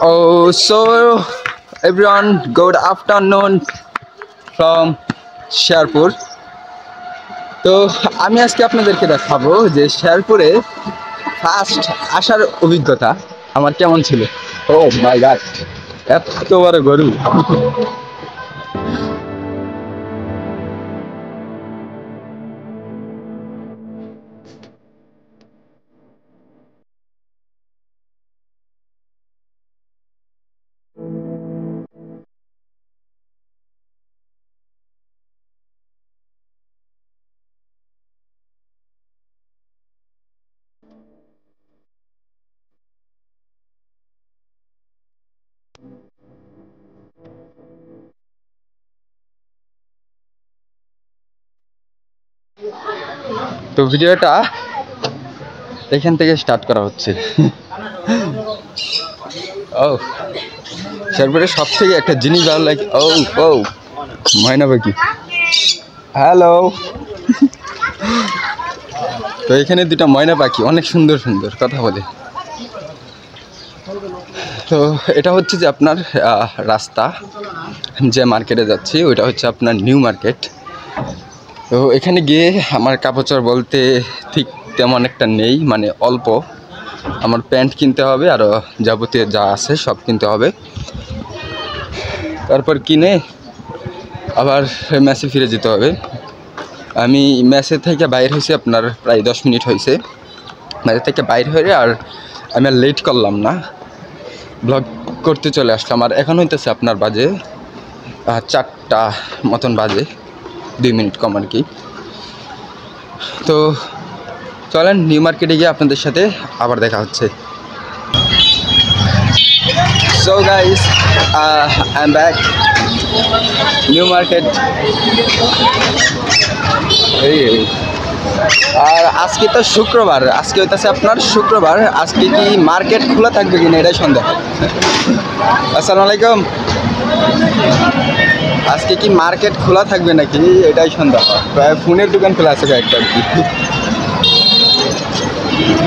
Oh, so everyone, good afternoon from Sherpur. তো আমি আজকে আপনাদেরকে দেখাবো যে শেরপুরে ফার্স্ট আসার অভিজ্ঞতা আমার কেমন ছিল। ও মাই গড, এত বড় গরু! তো ভিডিওটা এখান থেকে স্টার্ট করা হচ্ছে। ও, শেরপুরের সব থেকে একটা জিনিস ভালো লাগে। ও ও ময়না পাখি, হ্যালো। তো এখানে দুটা ময়না পাখি অনেক সুন্দর সুন্দর কথা বলে। তো এটা হচ্ছে যে আপনার রাস্তা, যে মার্কেটে যাচ্ছি ওইটা হচ্ছে আপনার নিউ মার্কেট। তো এখানে গিয়ে আমার কাপড় বলতে ঠিক তেমন একটা নেই, মানে অল্প। আমার প্যান্ট কিনতে হবে, আরও যাবতীয় যা আছে সব কিনতে হবে। তারপর কিনে আবার মেসে ফিরে যেতে হবে। আমি মেসে থেকে বাইর হয়েছি আপনার প্রায় 10 মিনিট হয়েছে। মেসে থেকে বাইর হয়ে আর আমি আর লেট করলাম না, ব্লগ করতে চলে আসলাম। আর এখন হইতেছে আপনার বাজে 4টা মতন বাজে, 2 মিনিট কম আর কি। তো চলেন নিউ মার্কেটে গিয়ে আপনাদের সাথে আবার দেখা হচ্ছে। So guys, I am back New Market. আর আজকে তো শুক্রবার, আজকে হইতেছে আপনার শুক্রবার। আজকে কি মার্কেট খোলা থাকবে কিনা এটাই সন্দেহ। আসসালামু আলাইকুম। আজকে কি মার্কেট খোলা থাকবে নাকি এটাই সন্দেহ। প্রায় ফোনের দোকান খোলা আছে কয়েকটা আর কি।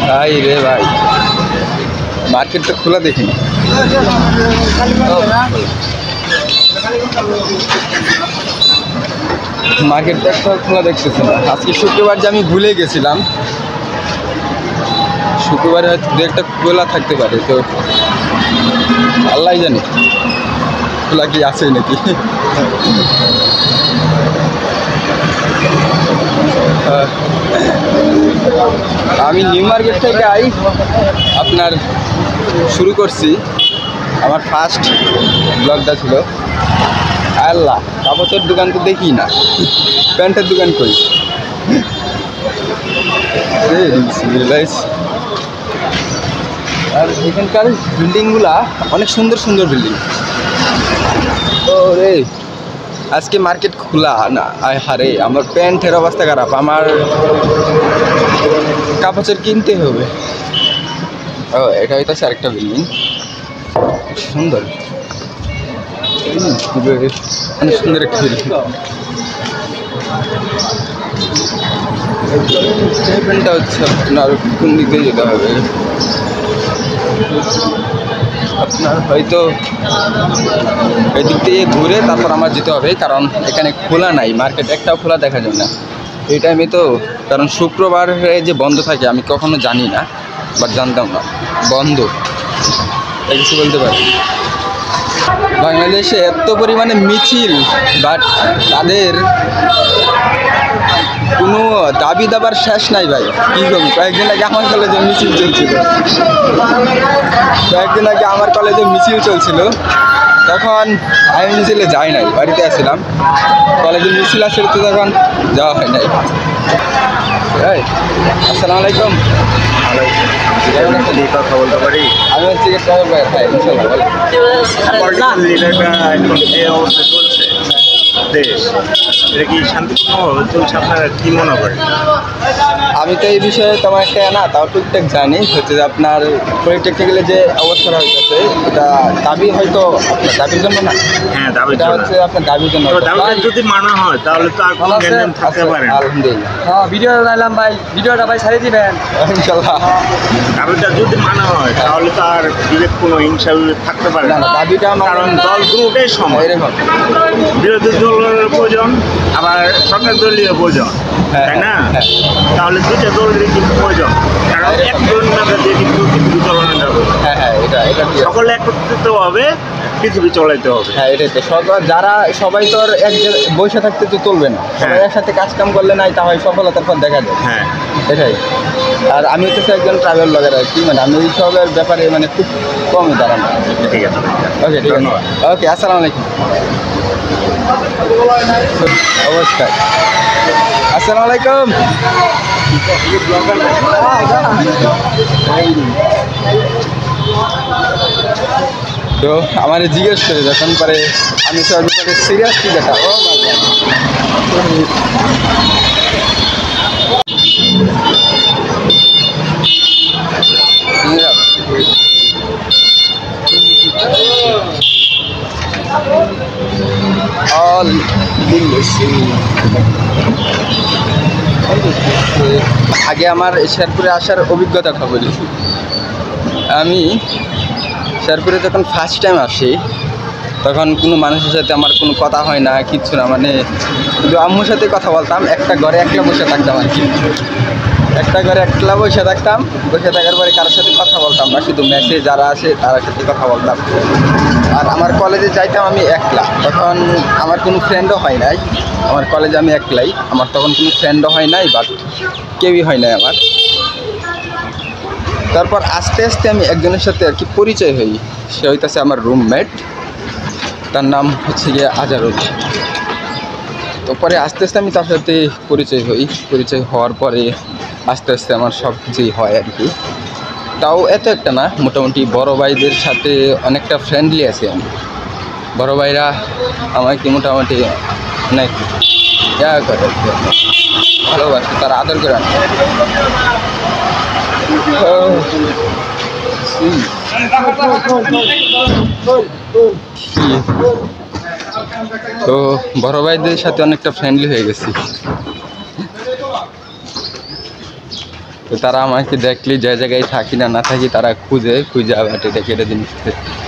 ভাই রে ভাই, মার্কেট তো খোলা দেখিনি। মার্কেটটা একটা খোলা দেখতেছি না। আজকে শুক্রবার যে আমি ভুলে গেছিলাম, শুক্রবারে হয়তো দু একটা খোলা থাকতে পারে। তো আল্লাহ জানে খোলা কি আছে নাকি। আমি নিউ মার্কেট থেকে আপনার শুরু করছি। আমার ফার্স্ট ব্লগটা ছিল। আল্লাহ, কাপড়ের দোকান তো দেখি না, প্যান্টের দোকান করি। আর এখানকার বিল্ডিংগুলা অনেক সুন্দর সুন্দর বিল্ডিং। ও রে, আজকে মার্কেট খোলা না। আয় হারে, আমার প্যান্টের অবস্থা খারাপ। আমার কাপড় কিনতে হবে। ও, এটা হইতেছে আরেকটা বিল্ডিং, সুন্দর, অনেক সুন্দর একটা বিল্ডিং। ট্রেনটা হচ্ছে আপনার কোন দিক দিয়ে যেতে হবে। আপনার হয়তো এদিক দিয়ে ঘুরে তারপর আমার যেতে হবে, কারণ এখানে খোলা নাই, মার্কেট একটাও খোলা দেখা যায় না এই টাইমে। তো কারণ শুক্রবারে যে বন্ধ থাকে আমি কখনো জানি না, বাট জানতাম না বন্ধ, কিছু বলতে পারি। বাংলাদেশে এত পরিমাণে মিছিল, বাট তাদের কোনো দাবি দাবার শেষ নাই ভাই। কী করবো, কয়েকদিন আগে আমার কলেজে মিছিল চলছিল, তখন আমি মিছিলে যাই নাই, বাড়িতে আসছিলাম। কলেজে মিছিল আসলে তো তখন যাওয়া হয় নাই। আসসালামু আলাইকুম। বলতে পারি আমি হচ্ছে যে অবস্থা চলছে দেশ, এটা কি শান্তিপূর্ণভাবে চলছে? আপনারা কি মনে করেন? আমি তো এই বিষয়ে তেমন একটা না, তাও টুকটাক জানি। হচ্ছে যে আপনার পলিটেকনিক্যালে যে অবস্থাটা হইতেছে, এটা দাবি হয়তো আপনার দাবির জন্য না। হ্যাঁ, দাবির এটা জন্য। হচ্ছে আপনার দাবির জন্য। তো দাবিটা যদি মানা হয় তাহলে তো আর কোনো জ্ঞান থাকতে পারে না। আলহামদুলিল্লাহ। হ্যাঁ, ভিডিও বানাইলাম ভাই, ভিডিওটা ভাই ছাড়িয়ে দিবেন। ইনশাল্লাহ। দাবিটা যদি মানা হয় তাহলে তো আর বিবেক কোনো হিংসা বিবেক থাকতে পারে না না। না, দাবিটা আমার কারণ দল দুটোই সমান। এরকম। বিরোধী দলের প্রয়োজন, আবার সরকার দলীয় প্রয়োজন, হ্যাঁ, তাই না? হ্যাঁ। তাহলে দুটো দলেরই কিন্তু প্রয়োজন, কারণ একজন মেধা দিয়ে কিন্তু পৃথিবী চালানো যাবে না। হ্যাঁ হ্যাঁ, এটা ঠিক আছে। সকলে একত্রিত হবে, পৃথিবী চলাইতে হবে। হ্যাঁ, এটাই তো যারা সবাই তো আর এক বসে থাকতে তো চলবে না। সবাই হ্যাঁ। একসাথে কাজ কাম করলে নাই তা হয় সফলতার পর দেখা যায়। হ্যাঁ, এটাই। আর আমি হচ্ছে একজন ট্রাভেল ব্লগার আর কি, মানে আমি এইসবের ব্যাপারে মানে খুব কমই ধারণা। ঠিক আছে। ওকে, ঠিক আছে। ধন্যবাদ। ওকে, আসসালামু আলাইকুম। অবশ্যই। আসসালামু আলাইকুম। তো আমার জিজ্ঞেস করে যখন পরে আমি তো ব্যাপারে সিরিয়াসলি দেখা। ও মাই all আগে আমার শেরপুরে আসার অভিজ্ঞতাটা বলি। আমি শেরপুরে যখন ফার্স্ট টাইম আসি তখন কোনো মানুষের সাথে আমার কোনো কথা হয় না, কিচ্ছু না। মানে শুধু আম্মুর সাথে কথা বলতাম, একটা ঘরে একলা বসে থাকতাম আর কি। একটা ঘরে একলা বসে থাকতাম, বসে থাকার পরে কারোর সাথে কথা বলতাম না, শুধু মেসে যারা আসে তার সাথে কথা বলতাম। আর আমার কলেজে যাইতাম আমি একলা, তখন আমার কোনো ফ্রেন্ডও হয় নাই। আমার কলেজে আমি একলাই, আমার তখন কোনো ফ্রেন্ডও হয় নাই, বাট কেউই হয় নাই আমার। তারপর আস্তে আস্তে আমি একজনের সাথে আর কি পরিচয় হই। সে হইতেছে আমার রুমমেট, তার নাম হচ্ছে গিয়ে আজারুল। তো পরে আস্তে আস্তে আমি তার সাথে পরিচয় হই। পরিচয় হওয়ার পরে আস্তে আস্তে আমার সব কিছুই হয় আর কি। তাও এত একটা না, মোটামুটি বড় ভাইদের সাথে অনেকটা ফ্রেন্ডলি আছি আমি। বড় ভাইরা আমাকে মোটামুটি অনেক ইয়া করে, ভালোবাসে, তারা আদর করে আনে। তো বড় ভাইদের সাথে অনেকটা ফ্রেন্ডলি হয়ে গেছি। তো তারা আমাকে দেখলে যে জায়গায় থাকি না থাকি তারা খুঁজে আবার এটা কেটে জিনিস।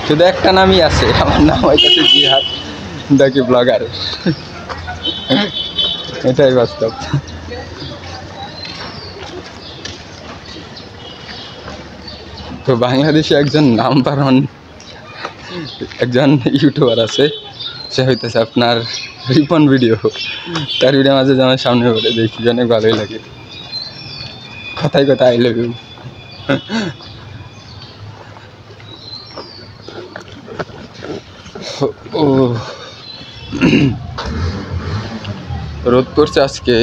শুধু একটা নামই আছে, আমার নাম হইতেছে জিহাদ ডাকি ব্লগার। এটাই বাস্তব। তো বাংলাদেশে একজন নাম্বার ওয়ান একজন ইউটিউবার আছে, সে হইতেছে আপনার রিপন ভিডিও। তার ভিডিও মাঝে আমার সামনে বলে দেখি, অনেক ভালোই লাগে। কথায় কথায় আই লাভ ইউ। ও রোদ পড়ছে আজকে,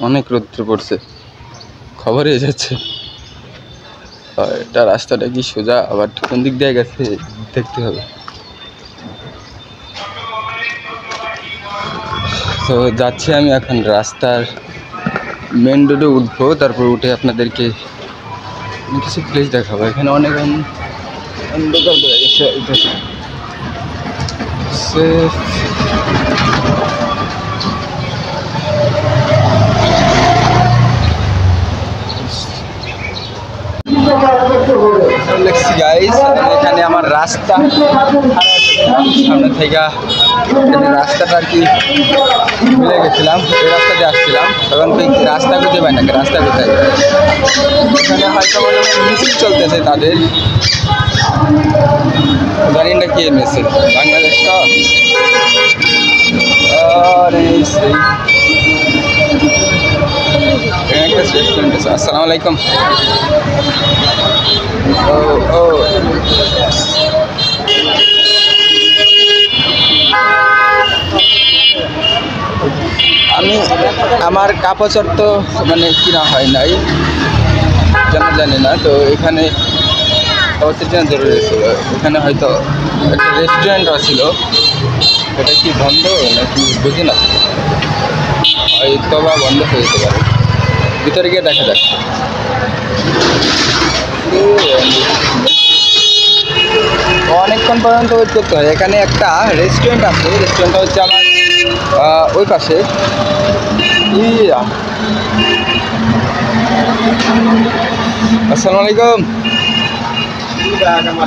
অনেক রোদ্র পড়ছে, খবরে যাচ্ছে। এটা রাস্তাটা কি সোজা, আবার কোন দিক দিয়ে গেছে দেখতে হবে। তো যাচ্ছি আমি এখন রাস্তার মেন রোডে উঠবো, তারপর উঠে আপনাদেরকে কিছু প্লেস দেখাবো। এখানে অনেক অন্ধকার হয়ে গেছে। এখানে আমার রাস্তা সামনে থেকে রাস্তাটা আর কি ভুলে গেছিলাম, এই রাস্তা দিয়ে আসছিলাম, তখন রাস্তা খুঁজে পাই না, রাস্তা কোথায়। এখানে হয়তো মনে হয় মিছিল চলতেছে তাদের, জানি না কি মিছিল, বাংলাদেশ তো। একটা রেস্টুরেন্ট আছে। আসসালামু আলাইকুম। ও আমি আমার কাপড় তো মানে কিনা হয় নাই, কেন জানি না। তো এখানে কাপড় কেনা জরুরি ছিল। এখানে হয়তো একটা রেস্টুরেন্ট ছিল, এটা কি বন্ধ নাকি বুঝি না, হয়তো বা বন্ধ হয়ে যেতে পারে। ভিতরে গিয়ে দেখা যাক। অনেকক্ষণ পর্যন্ত ওয়েট করতে হয়। এখানে একটা রেস্টুরেন্ট আছে, রেস্টুরেন্টটা হচ্ছে আমার ওই পাশে। ইয়া, আসসালামু আলাইকুম।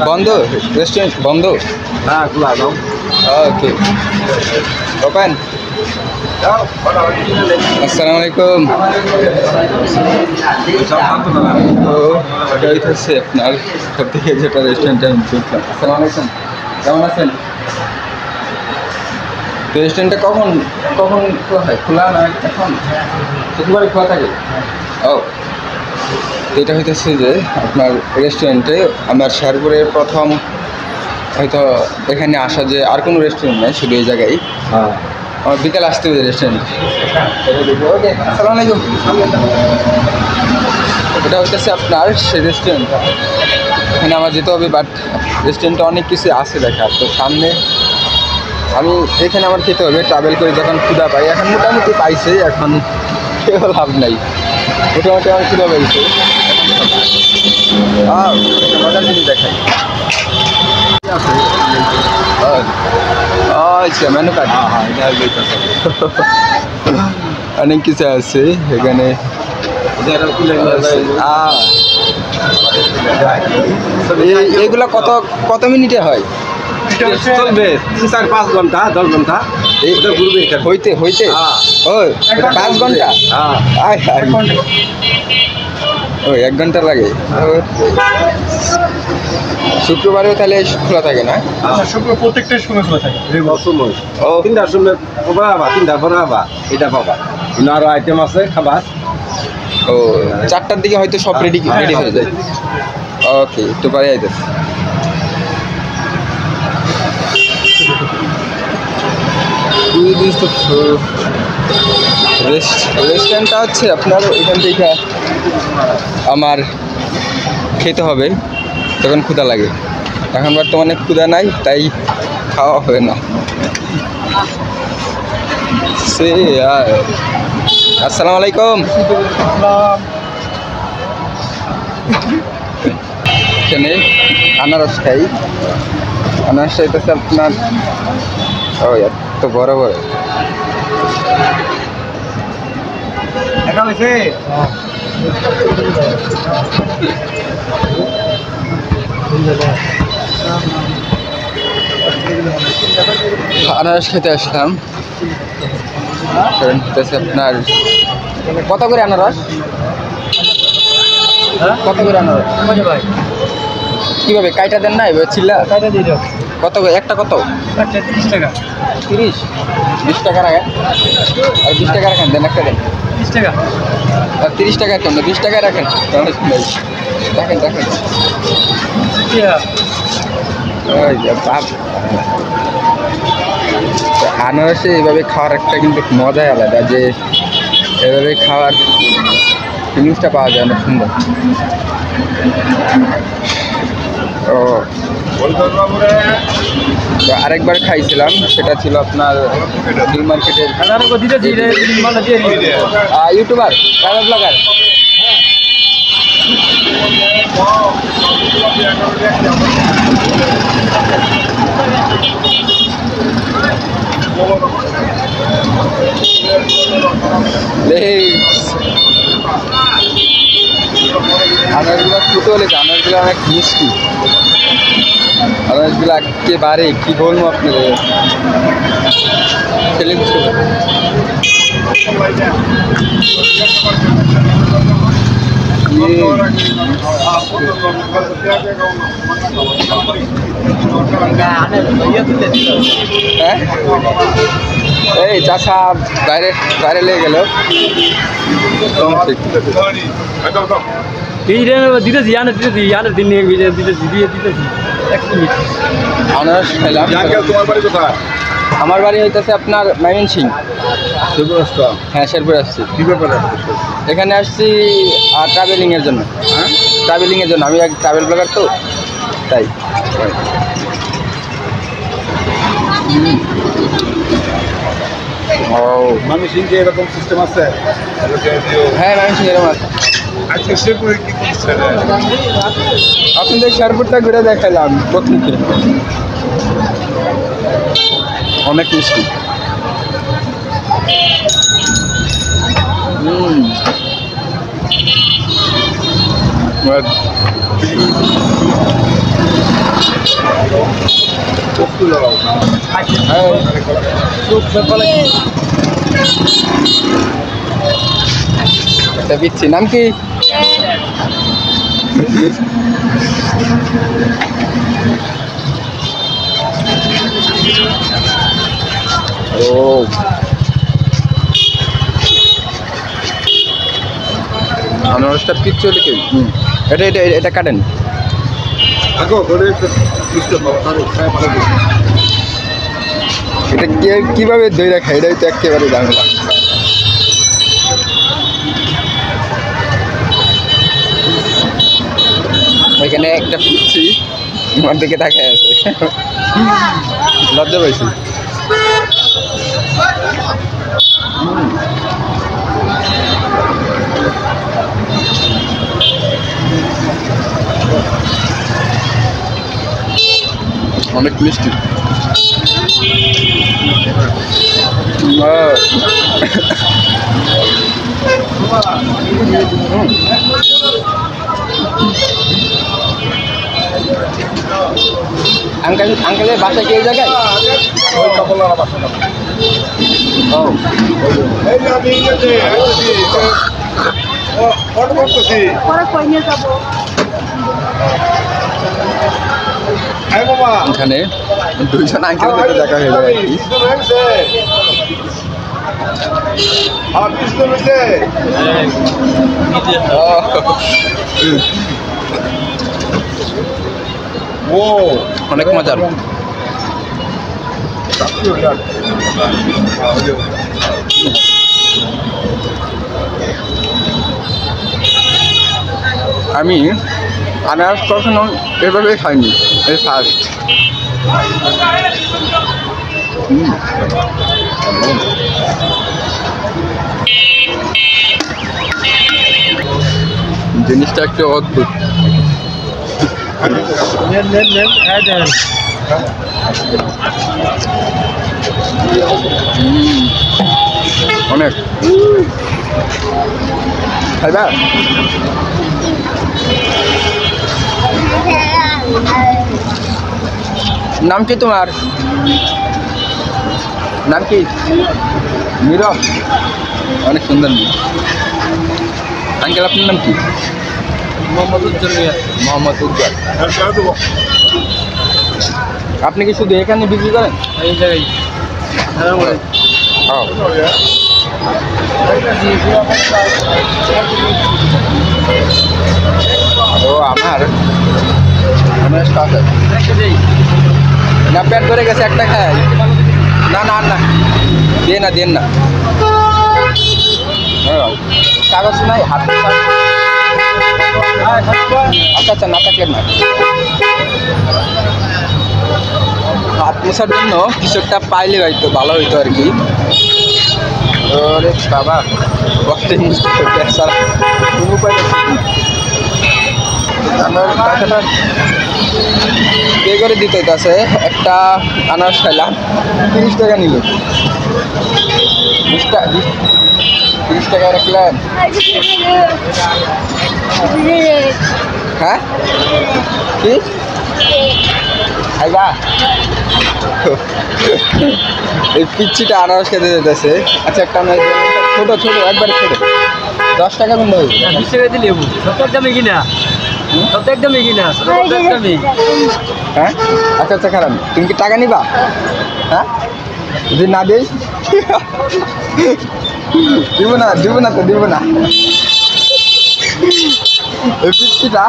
বন্ধ রেস্টুরেন্ট বন্ধ? না খোলা দাও। ওকে, ওপেন। আসসালামু আলাইকুম। তো এটাই হচ্ছে আপনার সব থেকে যেটা রেস্টুরেন্টে আমি ঢুকলাম। আসসালামু আলাইকুম, কেমন আছেন? তো রেস্টুরেন্টটা কখন কখন খোলা হয়? খোলা না এখন প্রতিবারই খোলা থাকে? ও, এটা হইতেছে যে আপনার রেস্টুরেন্টে আমার শেরপুরের প্রথম হয়তো এখানে আসা, যে আর কোনো রেস্টুরেন্ট নেই, শুধু এই জায়গায়। হ্যাঁ আমার বিকাল আসতে হবে রেস্টুরেন্ট। ওকে, আসসালামু আলাইকুম। এটা হইতেছে আপনার সেই রেস্টুরেন্ট, এখানে আমার যেতে হবে, বাট রেস্টুরেন্টে অনেক কিছু আছে দেখার। তো সামনে আমি এখানে আমার খেতে হবে, ট্রাভেল করে যখন ক্ষুধা পাই। এখন মোটামুটি পাইছে, এখন কেউ লাভ নাই, মোটামুটি আমার ক্ষুধা পাইছে। মজার জিনিস দেখাই। আচ্ছা, মেনু কার্ড অনেক কিছু আছে এখানে। এগুলা কত কত মিনিটে হয়? চলবে 3-4-5 ঘন্টা 10 ঘন্টা এইটা ঘুরবে এটা হইতে হইতে ও 5 ঘন্টা? আয় আয়, ও 1 ঘন্টা লাগে। শুক্রবারেও তাহলে খোলা থাকে না? শুক্র প্রত্যেকটাই সময় খোলা থাকে। সময় ও, 3টার সময় পাবা, 3টা পরে পাবা, এটা পাবা। আরো আইটেম আছে খাবার। ও 4টার দিকে হয়তো সব রেডি রেডি হয়ে যায়। ওকে, একটু পরে আইতেছে। রেস্টুরেন্টটা হচ্ছে আপনার এখান থেকে আমার খেতে হবে তখন ক্ষুধা লাগে। এখন বর্তমানে ক্ষুধা নাই, তাই খাওয়া হবে না। সে আসসালামু আলাইকুম। এখানে আনারস খাই। আনারস চাইতেছে আপনার, ও এত বড় বড়। আনারস খেতে আসলাম। আপনার কত করে আনারস? কত করে আনারস? কিভাবে কাইটা দেন না? এবার চিল্লা কত করে একটা? কত? 30 টাকা। 30? 20 টাকা রাখেন, আর 20 টাকা রাখেন, দেন একটা দেন। 30 টাকা আর 30 টাকা কেন? 20 টাকা রাখেন, রাখেন রাখেন। ওই যে বাপ, আনারসে এইভাবে খাওয়ার একটা কিন্তু মজাই আলাদা, যে এভাবে খাওয়ার ফিলিংসটা পাওয়া যায়, অনেক সুন্দর। ও, তো আরেকবার খাইছিলাম, সেটা ছিল আপনার নিউ মার্কেটের ইউটিউবার, ট্রাভেল ব্লগার। আনারসগুলো ফুটে হলে, আনারসগুলো অনেক মিষ্টি। আনারসগুলো একেবারে কি বলবো আপনাদের, খেলে বুঝতে পারেন। এই চাষা বাইরে বাইরে লেগে গেল। দিতেছি দিন দিতেছি দিতেছি। আনারস খেলাম। তোমার বাড়ি কোথায়? আমার বাড়ি হইতেছে আপনার ময়মনসিং। হ্যাঁ, শেরপুর আসছি। কি ব্যাপারে? এখানে আসছি ট্রাভেলিংয়ের জন্য। ট্রাভেলিংয়ের জন্য, আমি এক ট্রাভেল ব্লগার, তো তাই। ও মানুষ যে এরকম সিস্টেম আছে হ্যাঁ মানুষ এরকম আছে। আজকে সে করে কি করছে আপনাদের শেরপুরটা ঘুরে দেখালাম প্রকৃতি অনেক মিষ্টি। একটা পিচ্ছি নাম কি? ও আনারসটা পিচ্ছি হলে কি? এটা এটা এটা কাটেন। এটা কিভাবে দই রাখা এটাই তো একেবারে ঝামেলা। ওইখানে একটা পিচ্ছি আমার দিকে তাকায় আছে, লজ্জা পাইছি। অনেক মিষ্টি। আঙ্কেলের বাসা কি এই জায়গায়? এখানে দুইজন আঙ্কেল সাথে দেখা হয়ে যায় অনেক মজার। আমি আনারস কখনো এভাবে খাইনি, এই ফার্স্ট। জিনিসটা একটু অদ্ভুত। অনেক খাইবা? নাম কি তোমার? নাম কি? নীরব। অনেক সুন্দর নাম। আঙ্কেল আপনার নাম কি? মোহাম্মদ উজ্জ্বল। মোহাম্মদ উজ্জ্বল। আপনি কি শুধু এখানে বিক্রি করেন? এই জায়গায়। ও আমার না পেট ধরে গেছে, একটা খায় না না না দিয়ে না দেন না। কাগজ নাই হাত? আচ্ছা আচ্ছা না থাকলেন না। হাত মোছার জন্য কিছু একটা পাইলে হয়তো ভালো হইতো আর কি। বাবা কষ্টে ছাড়া কোনো উপায় আমার টাকাটা পে করে দিতে হইতেছে। একটা আনারস খাইলাম 30 টাকা নিল। 30 টাকা রাখলেন? হ্যাঁ কি খাইবা? এই পিচ্ছিটা আনারস খেতে যেতেছে। আচ্ছা একটা ছোট ছোট একবারে ছোট 10 টাকা কিন্তু 20 টাকা দিলে সব একদমই কিনা, সব একদমই কিনা, একদমই। হ্যাঁ আচ্ছা আচ্ছা খারাপ। তুমি কি টাকা নিবা? হ্যাঁ যদি না দিই দিব না, দিব না তো দিব না। এই পিচ্ছিটা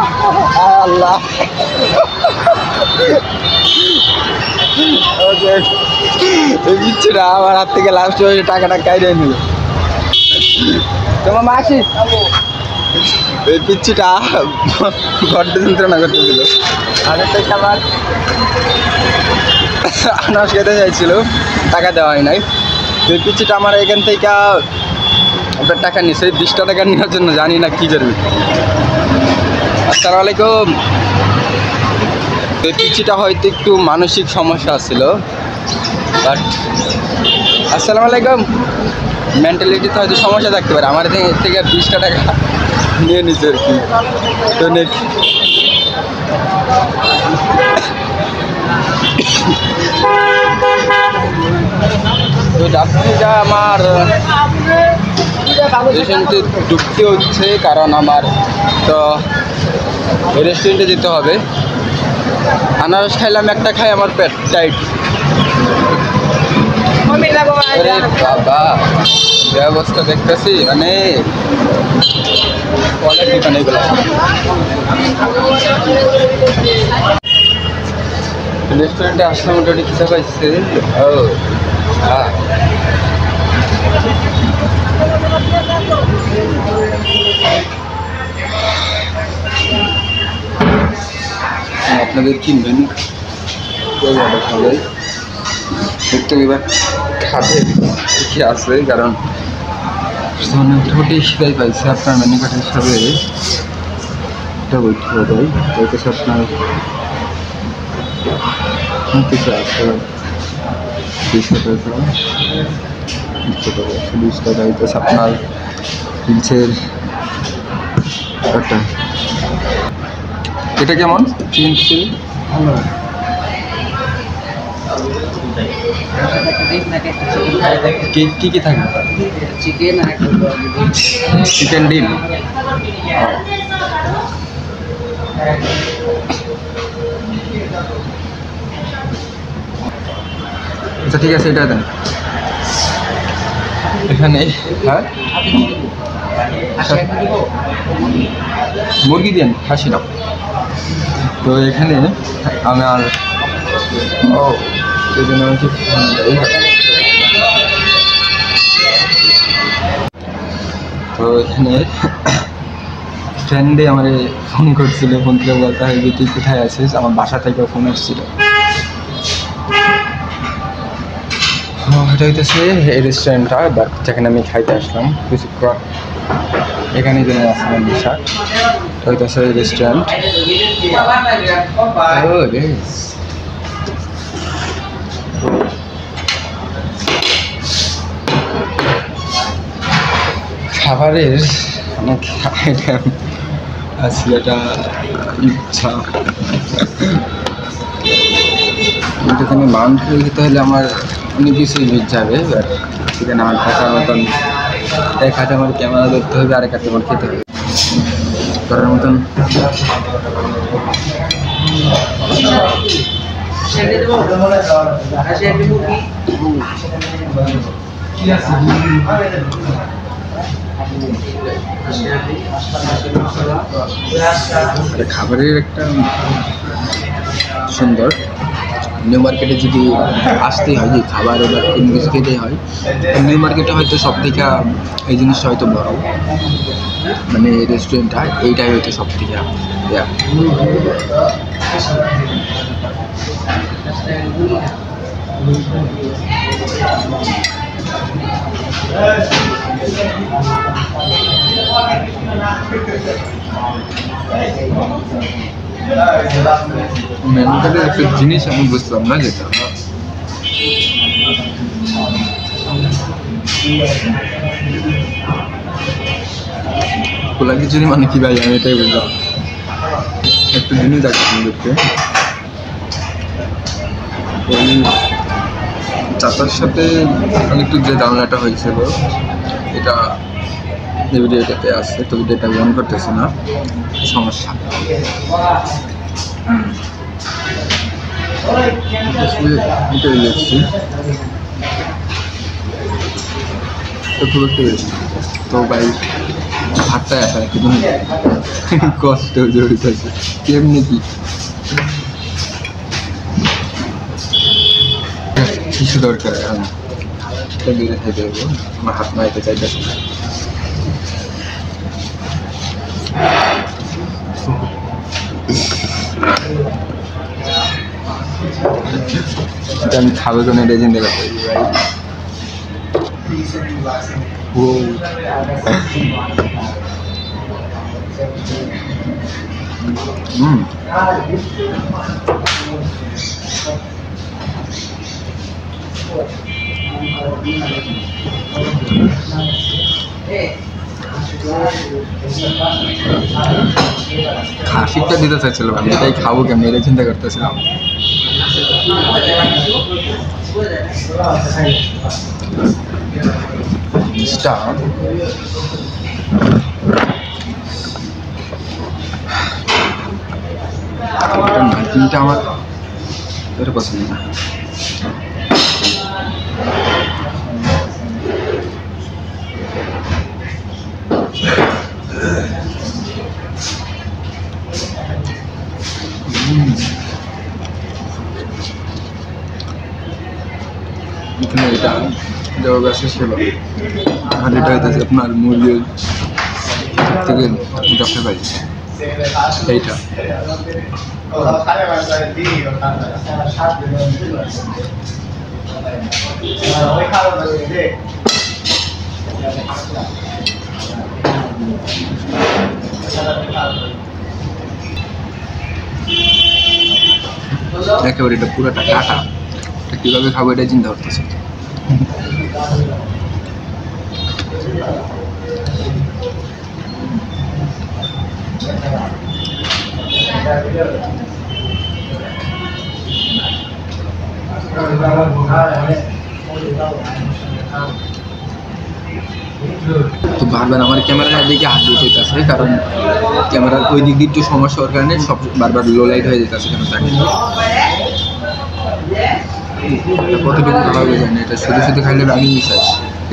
আল্লাহ এই পিচ্ছিটা আমার হাত থেকে লাস্ট হয়ে টাকাটা কাইরে নিল। তোমার মাসি এই পিচ্ছিটা ঘরটা যন্ত্রণা করতেছিল। আগের থেকে আমার আনারস খেতে চাইছিল, টাকা দেওয়া হয় নাই। তো এই পিচিটা আমার এখান থেকে আপনার টাকা নিচ্ছে 20 টাকা নেওয়ার জন্য, জানি না কী করবে। আসসালামু আলাইকুম। তো এই পিচিটা হয়তো একটু মানসিক সমস্যা ছিল, বাট আসসালামু আলাইকুম, মেন্টালিটিতে হয়তো সমস্যা থাকতে পারে। আমার থেকে 20 টাকা নিয়ে নিচ্ছে আর কি। তো তো যাত্রীটা আমার রেস্টুরেন্টে ঢুকতে হচ্ছে, কারণ আমার তো রেস্টুরেন্টে যেতে হবে। আনারস খাইলাম, একটা খাই আমার পেট টাইট। আরে বাবা, যে অবস্থা দেখতেছি, মানে কলের দোকানে এগুলো। রেস্টুরেন্টে আসলে মোটামুটি কিছু পাইছে। ও হ্যাঁ, আপনাদের কিনবেন সবাই একটু এবার খাবে কি আছে, কারণ মোটামুটি সেটাই পাইছে। আপনার মেনু কার্ড হিসাবে এটা বলতে হবে, ওইটাছে আপনার কিছু আছে 20 টাকা, 20 টাকা হইতেছে আপনার হিলসের একটা। এটা কেমন চিকেন খিচুড়ি? কি কি থাকে? চিকেন ডিম। আচ্ছা ঠিক আছে, এটা দেন এখানে। হ্যাঁ, মুরগি দেন, খাসি না। তো এখানে আমার তো এখানে ফ্রেন্ডে আমার ফোন করছিল, ফোন থেকে বলতে হয় যে তুই কোথায় আছিস, আমার বাসা থেকে ফোন এসেছিল। এটা হইতেছে এই রেস্টুরেন্টটা, বাট যেখানে আমি খাইতে আসলাম কিছুক্ষণ, এখানেই যেন আসলাম দিশা। এটা হইতেছে এই রেস্টুরেন্ট। খাবারের অনেক আইটেম আছে, এটা ইচ্ছা। এখানে মাংস খেতে হলে আমার অনেক কিছুই মিট যাবে, এবার সেখানে আমার থাকার মতন এক হাতে আমার ক্যামেরা ধরতে হবে, আরেক হাতে আমার খেতে হবে করার মতন। খাবারের একটা সুন্দর। নিউ মার্কেটে যদি আসতে হয়, যে খাবার এবার কোনো কিছু খেতে হয়, নিউ মার্কেটে হয়তো সব থেকে এই জিনিসটা হয়তো বড়, মানে রেস্টুরেন্টটা এইটাই হয়তো সব থেকে মেনু কার্ডের একটা জিনিস আমি বুঝলাম না, যেটা খোলা খিচুড়ি মানে কি ভাই, আমি এটাই বুঝলাম। একটা জিনিস দেখতে চাচার সাথে একটু যে জানলাটা হয়েছিল, এটা এই ভিডিওটাতে আছে, তো ভিডিওটা অন করতেছে না, সমস্যা। এটাই দেখছি তো খুব একটু বেশি। তো ভাই ভাতটাই আসা একদম কষ্ট জড়িত আছে, কেমনি কি কিছু দরকার এখন দূরে থেকে দেবো, আমার হাত মাইতে চাইতেছে। আমি খাবো তো না, এটা চিন্তা করতে ভাই। খাসিটা দিতে চাইছিলাম আমি, এটাই খাবো কেমন এটাই চিন্তা করতেছিলাম। নারকেলটা আমার এটা পছন্দ না। এখানে এটা জবাব আছে সেবা, আর এটা হইতেছে আপনার মুরগির থেকে ডক্টর ভাই এইটা। একেবারে এটা পুরোটা কাটা, কিভাবে খাবো এটা চিন্তা করতেছি। তো বারবার আমার ক্যামেরার দিকে হাত দিয়ে যেতেছে, কারণ ক্যামেরার ওই দিক দিয়ে একটু সমস্যা হওয়ার কারণে সব বারবার লো লাইট হয়ে যেতেছে ক্যামেরাটা। কতটুকু খাওয়া যায় না, এটা শুধু শুধু খাইলে আমি চাই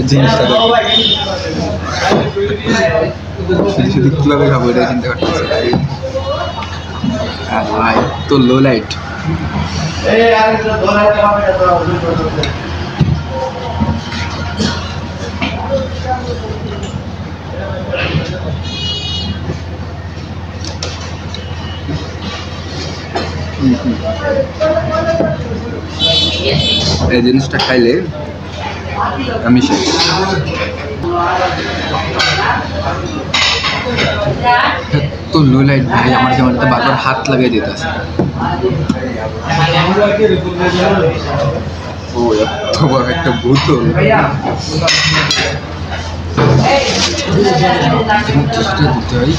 জিনিসটা শুধু শুধু কীভাবে খাবো এটা চিন্তা করতেছি। তো লো লাইট এই জিনিসটা খাইলে আমি শেষ। তো লো লাইট ভাই আমার ক্যামেরাতে বারবার হাত লাগিয়ে দিতেছে। ও এত বড় একটা বোতল, চেষ্টা দিতে হয়।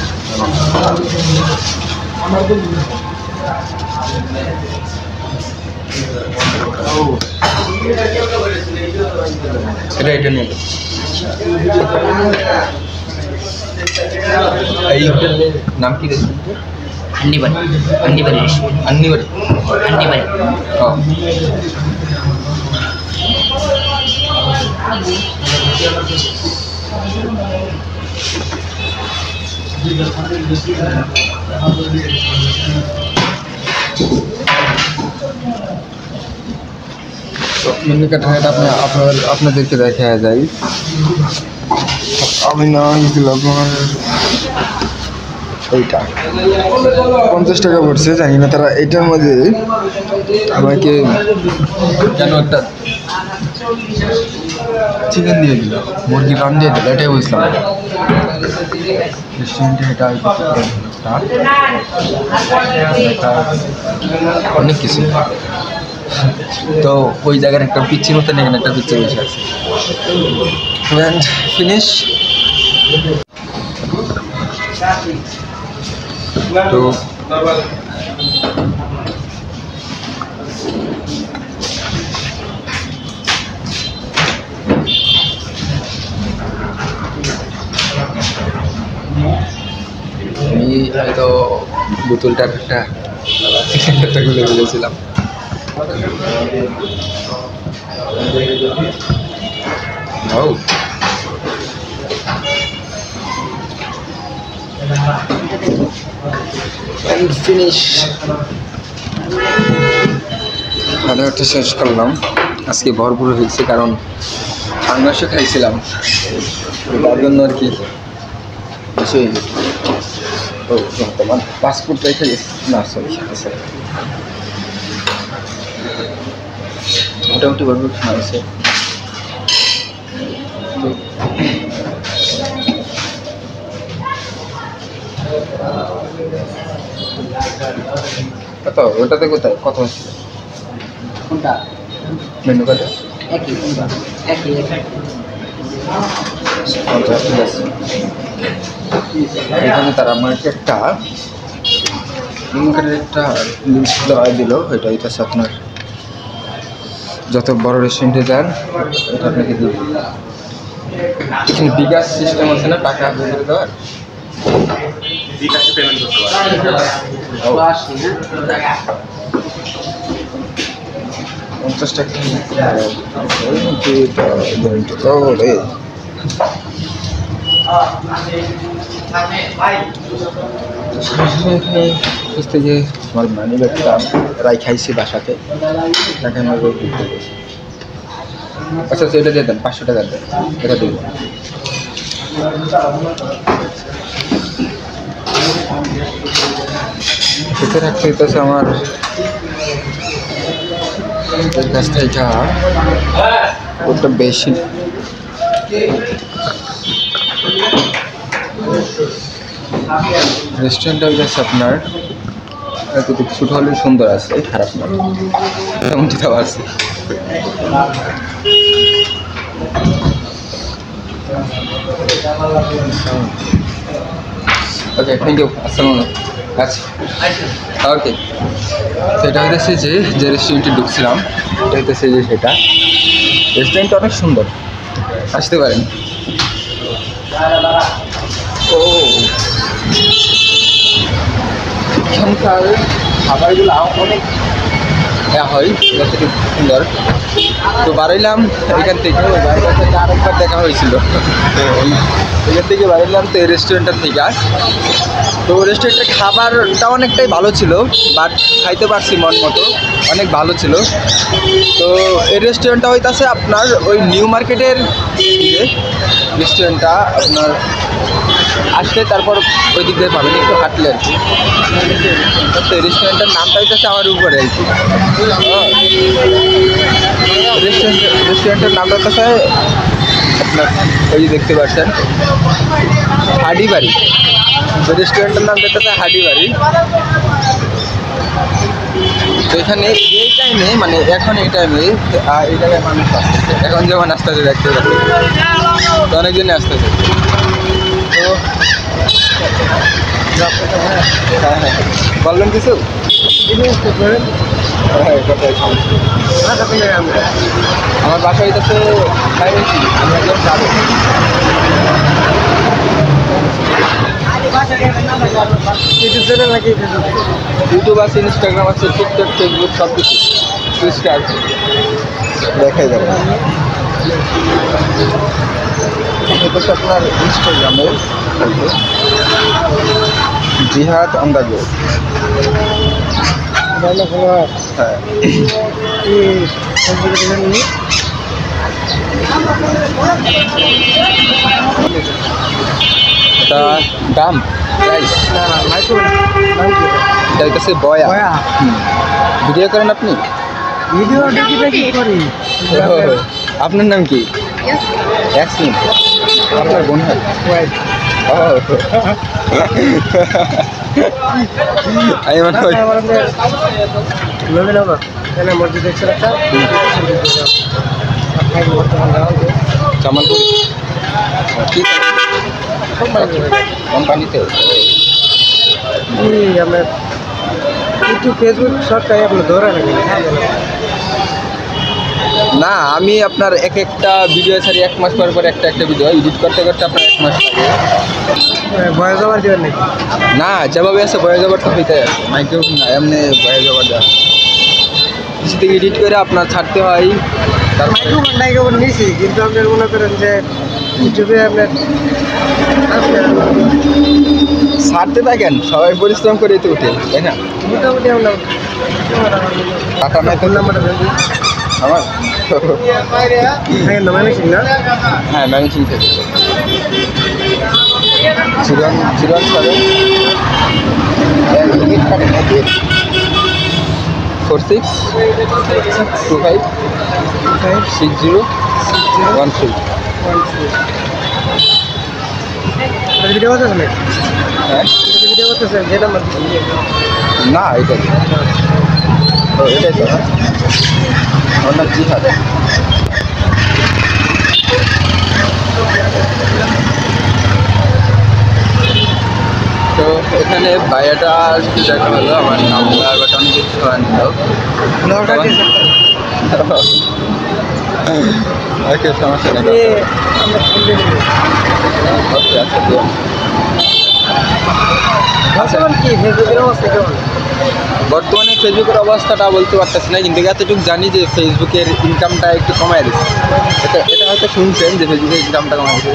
এটা নিয়ে এই হোটেলের নাম কি রেস্টুরেন্টের? আন্নিবাড়ি আন্নিবাড়ি। মেনু কার্ডটা আপনাদেরকে দেখা যায়। আমি না আপনার এইটা 50 টাকা পড়ছে, জানি না তারা এটার মধ্যে আমাকে কেন একটা চিকেন দিয়ে দিল, মুরগি রান দিয়ে দিল, এটাই বুঝলাম। রেস্টুরেন্টে এটা অনেক কিছু। তো ওই জায়গার একটা পিচ্ছির মতো এখানে একটা পিচ্ছি বসে আছে। ফিনিশ। তো আমি হয়তো বোতলটার একটা খুলে ফেলেছিলাম। ফিনিশ। খাওয়া শেষ করলাম। আজকে ভরপুর হয়েছে, কারণ মাংস খাইছিলাম, তার জন্য আর কি বেশি। ও বর্তমান পাসপোর্ট রেখে গেছি না, সরি মোটামুটি ভরপুর খাওয়া হয়েছে। কত ওটাতে কোথায় কত হচ্ছে কোনটা মেনু কার্ডে একই কোনটা একই আচ্ছা ঠিক আছে এখানে তারা আমাকে একটা মেনু কার্ডের একটা লিস্ট দেওয়া দিল এটা হচ্ছে আপনার যত বড় রেস্টুরেন্টে যান এটা আপনাকে দিবে এখানে বিকাশ সিস্টেম আছে না টাকা করে দেওয়ার বিকাশে পেমেন্ট করতে পারবেন। 50 টাকা থেকে আমার মানি ব্যাগটা রাই খাইছি বাসাতে টাকা আমার আচ্ছা এটা দিয়ে দেন 500 টাকা দেন এটা দিন সেটা রাখতে হইতেছে আমার কাছ থেকে ওটা বেশি রেস্টুরেন্টটা হচ্ছে আপনার এতটুকু ছোট হলে সুন্দর আছে খারাপ না এমনটি তো আছে ওকে থ্যাংক ইউ আসসালামু আচ্ছা ওকে সেটা হইতেছে যে রেস্টুরেন্টে ঢুকছিলাম এটা হইতেছে যে সেটা রেস্টুরেন্টটা অনেক সুন্দর আসতে পারেন ও এখানকার খাবারগুলো অনেক হয় এটা থেকে সুন্দর তো বাড়াইলাম এখান থেকে বাইরের থেকে আরেকবার দেখা হয়েছিল এখান থেকে বাড়াইলাম তো এই রেস্টুরেন্টটার থেকে তো রেস্টুরেন্টের খাবারটা অনেকটাই ভালো ছিল বাট খাইতে পারছি মন মতো অনেক ভালো ছিল তো এই রেস্টুরেন্টটা হইতাছে আপনার ওই নিউ মার্কেটের দিকে রেস্টুরেন্টটা আপনার আসলে তারপর ওই দিক দিয়ে পাবেন একটু হাঁটলে আর কি তো রেস্টুরেন্টের নামটা হইতেছে আমার উপরে আর কি রেস্টুরেন্টের নামটা হচ্ছে আপনার ওই যে দেখতে পাচ্ছেন হাডি বাড়ি তো রেস্টুরেন্টের নাম হচ্ছে হাডি বাড়ি তো এখানে এই টাইমে মানে এখন এই টাইমে এই জায়গায় মানুষ আসতেছে এখন যেমন আসতেছে দেখতে পাচ্ছি তো অনেকজনই আসতেছে তো হ্যাঁ বলবেন কিছু আমার বাসা হইতেছে আমি একজন যাবো ইউটিউব আছে ইনস্টাগ্রাম আছে টিকটক ফেসবুক সব কিছু টুইটার দেখাই যাবে এটা হচ্ছে আপনার ইনস্টাগ্রামের জিহাদ অন দ্য গো হ্যাঁ এটা দাম প্রাইস এটা হইতেছে বয়া ভিডিও করেন আপনি ভিডিও দেখি করি আপনার নাম কি ইয়াসমিন আপনার বোন হয় আমি মনে হয় মসজিদ দেখছেন একটা জামালপুর কি কোম্পানিতে আমরা ইউটিউব ফেসবুক সবটাই আপনার ধরে রাখি না আমি আপনার এক একটা ভিডিও ছাড়ি 1 মাস পর একটা ভিডিও এডিট করতে করতে আপনার 1 মাস লাগে ভয়েস ওভার দেবেন নাকি না যেভাবে আছে ভয়েস ওভার তো হইতে মাইক্রোফোন না এমনি ভয়েস ওভার দেওয়া কিছু থেকে এডিট করে আপনার ছাড়তে হয় তার মাইক্রোফোন মাইক্রোফোন নিয়েছি কিন্তু আপনার মনে করেন যে ইউটিউবে আপনার ছাড়তে থাকেন সবাই পরিশ্রম করে তো উঠে তাই না মোটামুটি আমরা টাকা নাই ফোন নাম্বারটা দেন আমার না হ্যাঁ ম্যানেজিং থেকে 01746256013 ভিডিও করতেছেন হ্যাঁ ভিডিও করতেছেন যে নাম্বার না এটাই ও এটাই তো না ওর নাম জিহাদ তো এখানে বাইয়াটা দেখা হলো আমার নাম্বার বাট অনেক কিছু নিল ওকে সমস্যা নেই ওকে আচ্ছা দিও কি ফেসবুকের অবস্থা কেমন? বর্তমানে ফেসবুকের অবস্থাটা বলতে পারতেছি না কিন্তু এতটুকু জানি যে ফেসবুকের ইনকামটা একটু কমায় দিচ্ছে এটা হয়তো শুনছেন যে ফেসবুকের ইনকামটা কমায় দিচ্ছে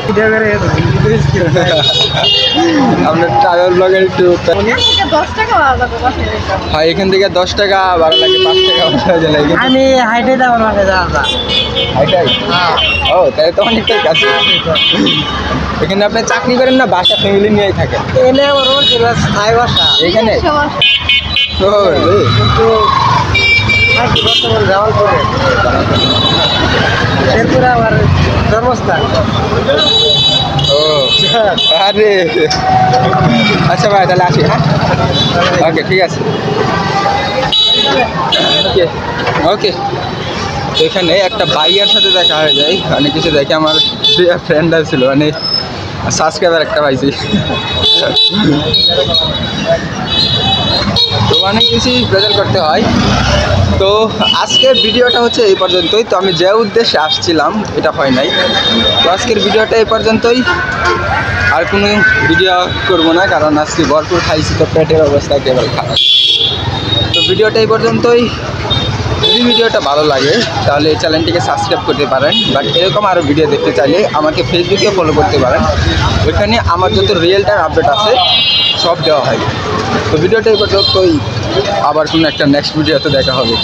আপনার ট্রাভেল ব্লগের একটু হয় এখান থেকে 10 টাকা ভাড়া লাগে 5 টাকা ভাড়া লাগে আমি হাইটে যাবো মাঠে যাওয়া এটাই ও তাহলে তো অনেকটাই কাছে এখানে আপনি চাকরি করেন না বাসা ফ্যামিলি নিয়েই থাকেন এনে আমার স্থায়ী বাসা এখানে ও রে কিন্তু থাকি বর্তমান জামালপুরে এরপরে আমার জন্মস্থান ও আরে আচ্ছা ভাই তাহলে আসি হ্যাঁ ওকে ঠিক আছে ওকে ওকে তো এখানে একটা বাইয়ার সাথে দেখা হয়ে যায় অনেক কিছু দেখে আমার ফ্রেন্ডরা ছিল মানে সাবস্ক্রাইবার একটা পাইছি তো অনেক কিছুই প্রেজেন্ট করতে হয় তো আজকের ভিডিওটা হচ্ছে এই পর্যন্তই তো আমি যে উদ্দেশ্যে আসছিলাম এটা হয় নাই তো আজকের ভিডিওটা এই পর্যন্তই আর কোনো ভিডিও করব না কারণ আজকে ভরপুর খাইছি তো পেটের অবস্থা একেবারে খারাপ তো ভিডিওটা এই পর্যন্তই যদি ভিডিওটা ভালো লাগে তাহলে এই চ্যানেলটিকে সাবস্ক্রাইব করতে পারেন বাট এরকম আরও ভিডিও দেখতে চাইলে আমাকে ফেসবুকে ফলো করতে পারেন ওইখানে আমার যত রিয়েল টাইম আপডেট আছে সব দেওয়া হয় তো ভিডিওটা এই পর্যন্তই আবার কোনো একটা নেক্সট ভিডিওতে দেখা হবে